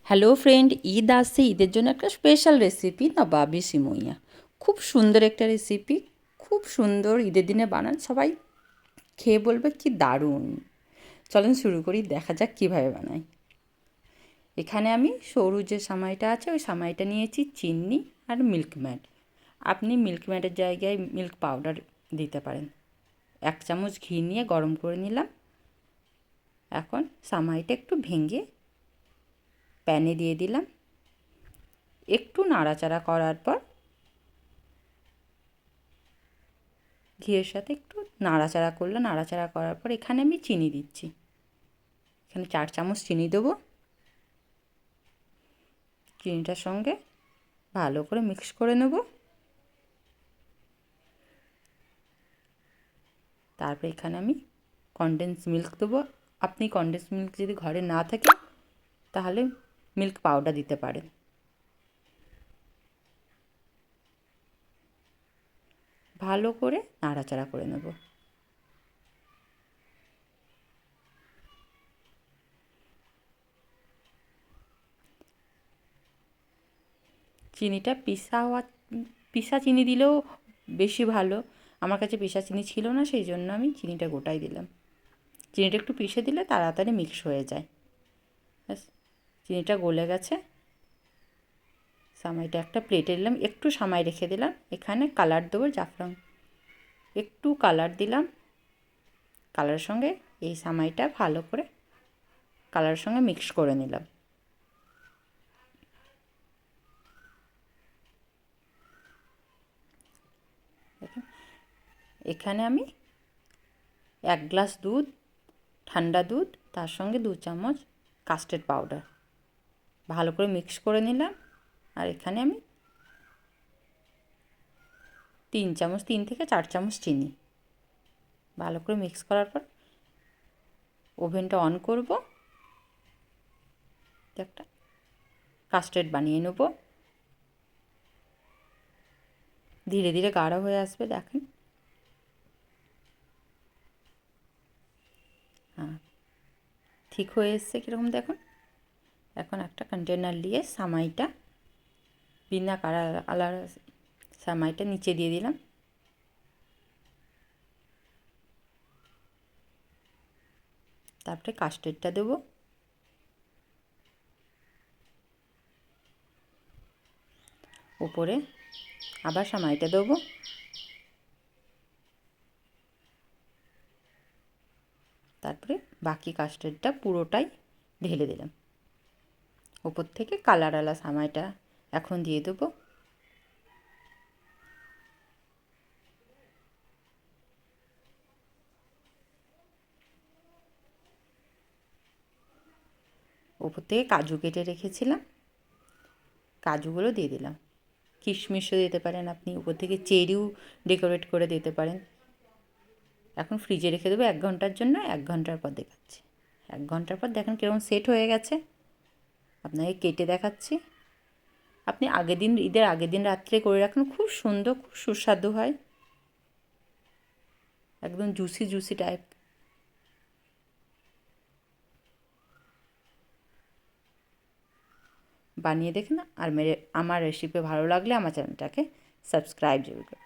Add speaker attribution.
Speaker 1: Hello friend, Eid আসছে। ঈদের জন্য একটা স্পেশাল রেসিপি নবাবি সিমইয়া। খুব সুন্দর একটা রেসিপি, খুব সুন্দর। ঈদের দিনে বানান, সবাই খেয়ে বলবে কি দারুণ। চলেন শুরু করি, দেখা যাক কীভাবে বানাই। এখানে আমি সরু যে সামাইটা আছে ওই সামাইটা নিয়েছি, চিনি আর মিল্ক ম্যাড। আপনি মিল্ক ম্যাডের জায়গায় মিল্ক পাউডার দিতে পারেন। 1 চামচ ঘি নিয়ে গরম করে নিলাম। এখন সামাইটা একটু ভেঙে প্যানে দিয়ে দিলাম। একটু নাড়াচাড়া করার পর ঘিয়ের সাথে একটু নাড়াচাড়া করলাম। নাড়াচাড়া করার পর এখানে আমি চিনি দিচ্ছি। এখানে 4 চামচ চিনি দেবো। চিনিটার সঙ্গে ভালো করে মিক্স করে নেব। তারপর এখানে আমি কনডেন্স মিল্ক দেবো। আপনি কনডেন্স মিল্ক যদি ঘরে না থাকে তাহলে মিল্ক পাউডার দিতে পারেন। ভালো করে নাড়াচাড়া করে নেব। চিনিটা পিসা চিনি দিলেও বেশি ভালো। আমার কাছে পিসা চিনি ছিল না, সেই জন্য আমি চিনিটা গোটাই দিলাম। চিনিটা একটু পিষে দিলে তাড়াতাড়ি মিক্স হয়ে যায়। ব্যাস, চিনিটা গলে গেছে। সামাইটা একটা প্লেটে দিলাম, একটু সামাই রেখে দিলাম। এখানে কালার দেবো, জাফরান একটু কালার দিলাম। কালারের সঙ্গে এই সামাইটা ভালো করে কালারের সঙ্গে মিক্স করে নিলাম। এখানে আমি 1 গ্লাস দুধ, ঠান্ডা দুধ, তার সঙ্গে 2 চামচ কাস্টার্ড পাউডার ভালো করে মিক্স করে নিলাম। আর এখানে আমি 3 চামচ, 3 থেকে 4 চামচ চিনি ভালো করে মিক্স করার পর ওভেনটা অন করব। একটা কাস্টার্ড বানিয়ে নেব। ধীরে ধীরে গাঢ় হয়ে আসবে, দেখেন। হ্যাঁ, ঠিক হয়ে এসছে কীরকম দেখুন। এখন একটা কন্টেনার নিয়ে সামাইটা বিনা কালার সামাইটা নিচে দিয়ে দিলাম। তারপরে কাস্টার্ডটা দেবো। উপরে আবার সামাইটা দেবো। তারপরে বাকি কাস্টার্ডটা পুরোটাই ঢেলে দিলাম। ওপর থেকে কালারওয়ালা সামাইটা এখন দিয়ে দেবো। ওপর থেকে কাজু কেটে রেখেছিলাম, কাজুগুলো দিয়ে দিলাম। কিশমিশও দিতে পারেন আপনি, উপর থেকে চেরিও ডেকোরেট করে দিতে পারেন। এখন ফ্রিজে রেখে দেবো 1 ঘন্টার জন্য। 1 ঘন্টার পর দেখাচ্ছি। 1 ঘন্টার পর দেখেন কীরকম সেট হয়ে গেছে। আপনাকে কেটে দেখাচ্ছি। আপনি ঈদের আগের দিন রাত্রে করে রাখুন, খুব সুন্দর, খুব সুস্বাদু হয়। একদম জুসি জুসি টাইপ। বানিয়ে দেখুন। আর আমার রেসিপি ভালো লাগলে আমার চ্যানেলটাকে সাবস্ক্রাইব করুন।